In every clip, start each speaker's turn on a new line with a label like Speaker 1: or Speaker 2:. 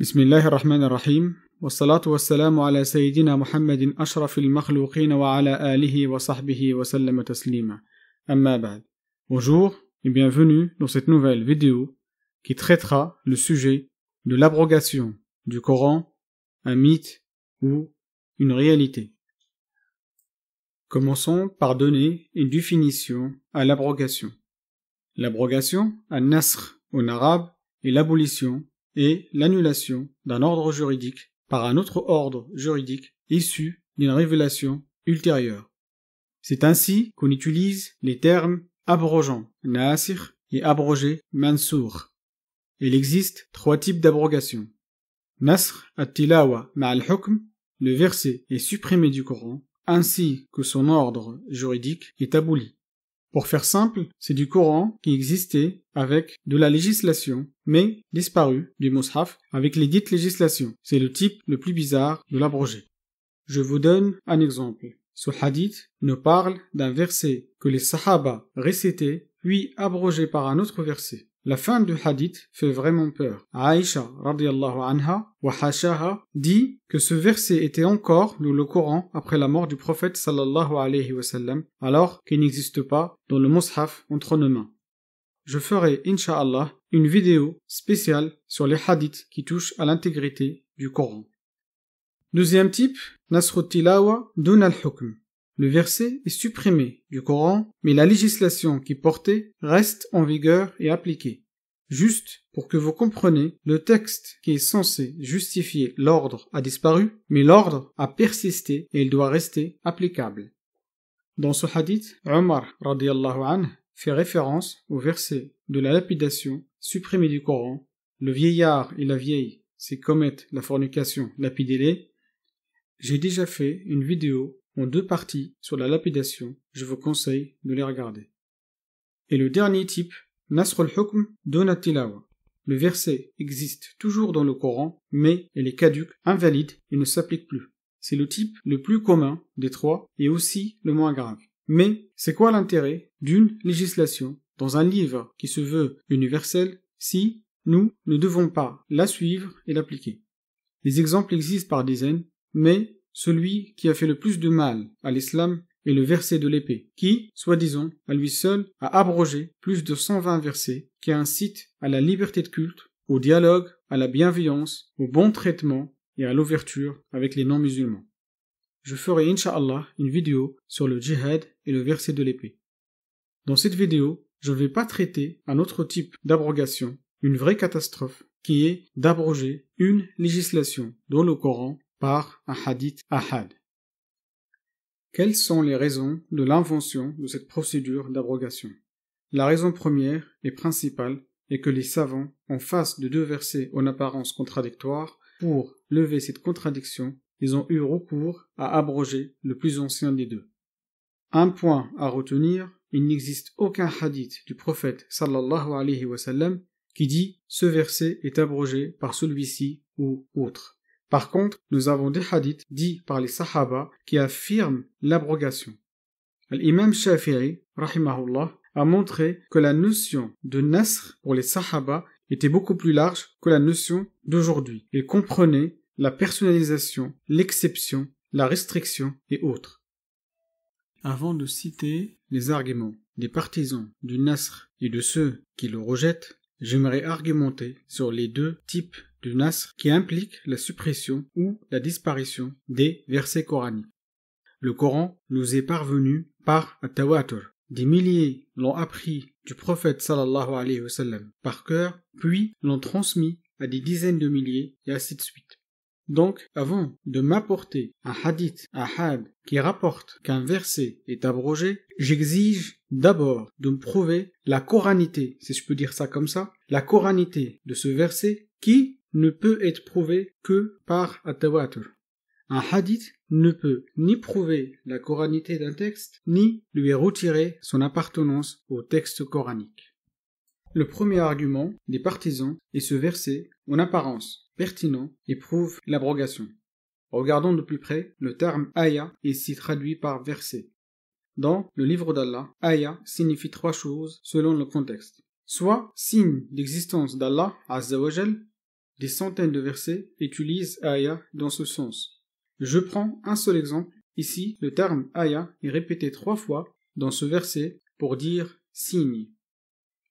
Speaker 1: بسم الله الرحمن الرحيم والصلاة والسلام على سيدنا محمد أشرف المخلوقين وعلى آله وصحبه وسلم تسليما أما بعد. Bonjour et bienvenue dans cette nouvelle vidéo qui traitera le sujet de l'abrogation du Coran, un mythe ou une réalité. Commençons par donner une définition à l'abrogation. L'abrogation, an-nasr en arabe, est l'abolition et l'annulation d'un ordre juridique par un autre ordre juridique issu d'une révélation ultérieure. C'est ainsi qu'on utilise les termes abrogeant, nasikh, et abrogé, mansour. Il existe 3 types d'abrogation. Nasr at-tilawa ma'al-hukm, le verset est supprimé du Coran, ainsi que son ordre juridique est aboli. Pour faire simple, c'est du Coran qui existait avec de la législation, mais disparu du Mus'haf avec les dites législations. C'est le type le plus bizarre de l'abrogé. Je vous donne un exemple. Ce hadith nous parle d'un verset que les Sahaba récitaient, puis abrogé par un autre verset. La fin du hadith fait vraiment peur. Aïcha radiyallahu anha wa hashaha dit que ce verset était encore dans le Coran après la mort du prophète sallallahu alayhi wa sallam, alors qu'il n'existe pas dans le Mus'haf entre nos mains. Je ferai, incha'Allah, une vidéo spéciale sur les hadiths qui touchent à l'intégrité du Coran. Deuxième type, Nasr tilawa dun al-hukm. Le verset est supprimé du Coran, mais la législation qui portait reste en vigueur et appliquée. Juste pour que vous compreniez, le texte qui est censé justifier l'ordre a disparu, mais l'ordre a persisté et il doit rester applicable. Dans ce hadith, Omar radiyallahu anhu fait référence au verset de la lapidation supprimé du Coran. Le vieillard et la vieille, s'ils commettent la fornication, lapidez-les. J'ai déjà fait une vidéo en 2 parties sur la lapidation, je vous conseille de les regarder. Et le dernier type, Nasr al-Hukm dun at-tilawa. Le verset existe toujours dans le Coran, mais il est caduc, invalide et ne s'applique plus. C'est le type le plus commun des 3 et aussi le moins grave. Mais c'est quoi l'intérêt d'une législation dans un livre qui se veut universel si nous ne devons pas la suivre et l'appliquer? Les exemples existent par dizaines, mais celui qui a fait le plus de mal à l'islam est le verset de l'épée, qui, soi-disant, à lui seul, a abrogé plus de 120 versets qui incitent à la liberté de culte, au dialogue, à la bienveillance, au bon traitement et à l'ouverture avec les non-musulmans. Je ferai, incha'Allah, une vidéo sur le djihad et le verset de l'épée. Dans cette vidéo, je ne vais pas traiter un autre type d'abrogation, une vraie catastrophe, qui est d'abroger une législation dans le Coran par un hadith ahad. Quelles sont les raisons de l'invention de cette procédure d'abrogation? La raison première et principale est que les savants, en face de 2 versets en apparence contradictoires, pour lever cette contradiction, ils ont eu recours à abroger le plus ancien des 2. Un point à retenir, il n'existe aucun hadith du prophète sallallahu alayhi wa sallam qui dit ce verset est abrogé par celui-ci ou autre. Par contre, nous avons des hadiths dits par les Sahaba qui affirment l'abrogation. L'imam Shafi'i, rahimahullah, a montré que la notion de nasr pour les Sahaba était beaucoup plus large que la notion d'aujourd'hui. Il comprenait la personnalisation, l'exception, la restriction et autres. Avant de citer les arguments des partisans du nasr et de ceux qui le rejettent, j'aimerais argumenter sur les 2 types de nasr qui impliquent la suppression ou la disparition des versets coraniques. Le Coran nous est parvenu par at-tawatur. Des milliers l'ont appris du prophète sallallahu alayhi wa sallam par cœur, puis l'ont transmis à des dizaines de milliers et ainsi de suite. Donc, avant de m'apporter un hadith ahad qui rapporte qu'un verset est abrogé, j'exige d'abord de me prouver la coranité, si je peux dire ça comme ça, la coranité de ce verset qui ne peut être prouvé que par at-tawatur. Un hadith ne peut ni prouver la coranité d'un texte, ni lui retirer son appartenance au texte coranique. Le premier argument des partisans est ce verset, en apparence pertinent, et prouve l'abrogation. Regardons de plus près le terme ayah ici traduit par verset. Dans le livre d'Allah, ayah signifie 3 choses selon le contexte. Soit signe d'existence d'Allah Azza wa Jal, des centaines de versets utilisent aya dans ce sens. Je prends un seul exemple. Ici, le terme aya est répété 3 fois dans ce verset pour dire signe.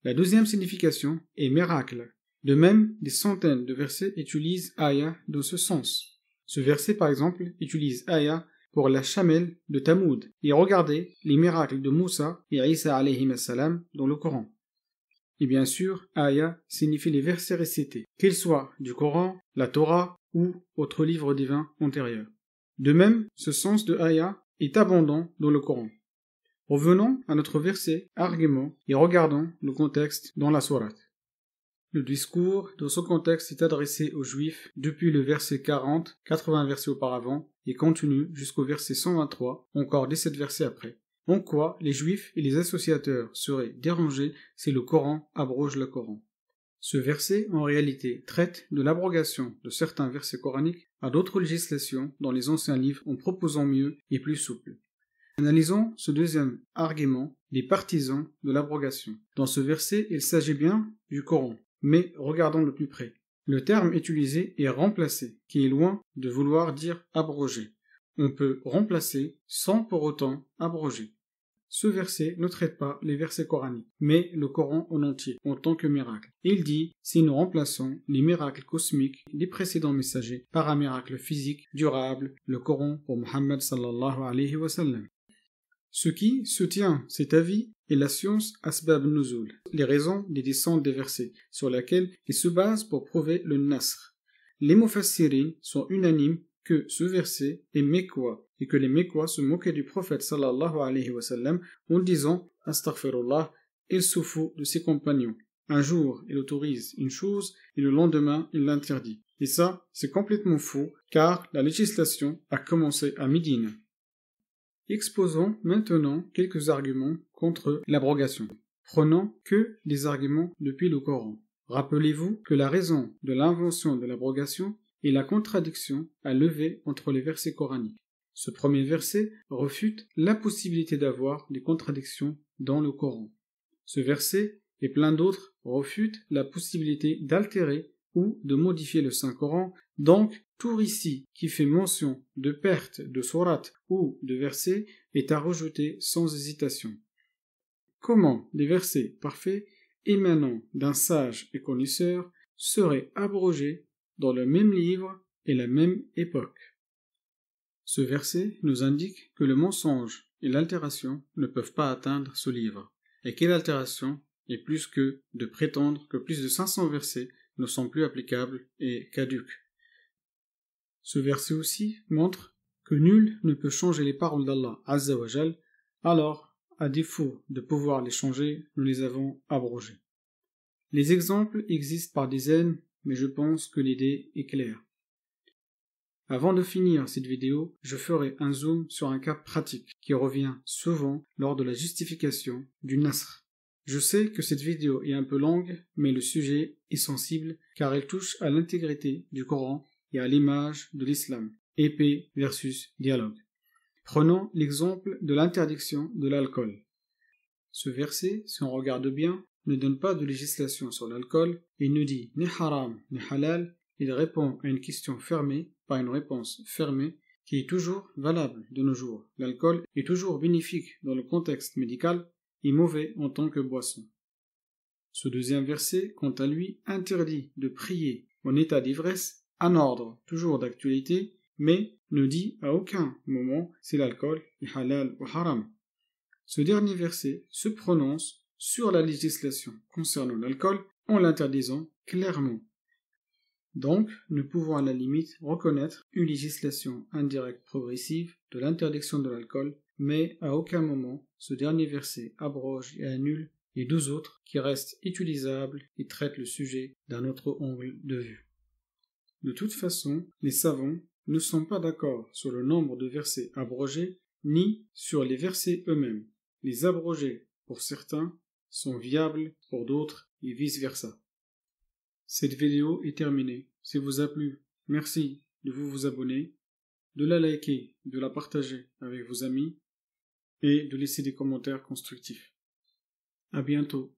Speaker 1: La deuxième signification est miracle. De même, des centaines de versets utilisent aya dans ce sens. Ce verset, par exemple, utilise aya pour la chamelle de Tamoud. Et regardez les miracles de Moussa et Isa alayhim salam dans le Coran. Et bien sûr, aya signifie les versets récités, qu'ils soient du Coran, la Torah ou autre livre divin antérieur. De même, ce sens de aya est abondant dans le Coran. Revenons à notre verset argument et regardons le contexte dans la sourate. Le discours, dans ce contexte, est adressé aux Juifs depuis le verset 40, 80 versets auparavant, et continue jusqu'au verset 123, encore 17 versets après. En quoi les Juifs et les associateurs seraient dérangés si le Coran abroge le Coran. Ce verset, en réalité, traite de l'abrogation de certains versets coraniques à d'autres législations dans les anciens livres en proposant mieux et plus souple. Analysons ce deuxième argument des partisans de l'abrogation. Dans ce verset, il s'agit bien du Coran. Mais regardons de plus près. Le terme utilisé est remplacer, qui est loin de vouloir dire abroger. On peut remplacer sans pour autant abroger. Ce verset ne traite pas les versets coraniques, mais le Coran en entier, en tant que miracle. Il dit, si nous remplaçons les miracles cosmiques des précédents messagers par un miracle physique, durable, le Coran pour Muhammad sallallahu alayhi wa sallam. Ce qui soutient cet avis est la science Asbab Nuzul, les raisons des descentes des versets, sur laquelle il se base pour prouver le Nasr. Les Mufassirin sont unanimes que ce verset est mécois et que les Mécois se moquaient du prophète sallallahu alayhi wa sallam en disant « Astaghfirullah » il se fout de ses compagnons. Un jour, il autorise une chose et le lendemain, il l'interdit. Et ça, c'est complètement faux car la législation a commencé à Médine. Exposons maintenant quelques arguments contre l'abrogation. Prenons que des arguments depuis le Coran. Rappelez-vous que la raison de l'invention de l'abrogation est la contradiction à lever entre les versets coraniques. Ce premier verset refute la possibilité d'avoir des contradictions dans le Coran. Ce verset et plein d'autres refutent la possibilité d'altérer ou de modifier le Saint-Coran, donc tout récit qui fait mention de perte de sourate ou de versets est à rejeter sans hésitation. Comment des versets parfaits émanant d'un sage et connaisseur seraient abrogés dans le même livre et la même époque? Ce verset nous indique que le mensonge et l'altération ne peuvent pas atteindre ce livre, et quelle altération est plus que de prétendre que plus de 500 versets ne sont plus applicables et caduques. Ce verset aussi montre que nul ne peut changer les paroles d'Allah Azza wa Jal, alors, à défaut de pouvoir les changer, nous les avons abrogées. Les exemples existent par dizaines, mais je pense que l'idée est claire. Avant de finir cette vidéo, je ferai un zoom sur un cas pratique qui revient souvent lors de la justification du Nasr. Je sais que cette vidéo est un peu longue, mais le sujet est sensible car elle touche à l'intégrité du Coran et à l'image de l'islam, épée versus dialogue. Prenons l'exemple de l'interdiction de l'alcool. Ce verset, si on regarde bien, ne donne pas de législation sur l'alcool, il ne dit ni haram ni halal, il répond à une question fermée par une réponse fermée qui est toujours valable de nos jours. L'alcool est toujours bénéfique dans le contexte médical et mauvais en tant que boisson. Ce deuxième verset, quant à lui, interdit de prier en état d'ivresse, un ordre toujours d'actualité, mais ne dit à aucun moment si l'alcool est halal ou haram. Ce dernier verset se prononce sur la législation concernant l'alcool en l'interdisant clairement. Donc, nous pouvons à la limite reconnaître une législation indirecte progressive de l'interdiction de l'alcool, mais à aucun moment ce dernier verset abroge et annule les deux autres qui restent utilisables et traitent le sujet d'un autre angle de vue. De toute façon, les savants ne sont pas d'accord sur le nombre de versets abrogés ni sur les versets eux-mêmes. Les abrogés, pour certains, sont viables pour d'autres et vice-versa. Cette vidéo est terminée. Si vous a plu, merci de vous abonner, de la liker, de la partager avec vos amis et de laisser des commentaires constructifs. À bientôt.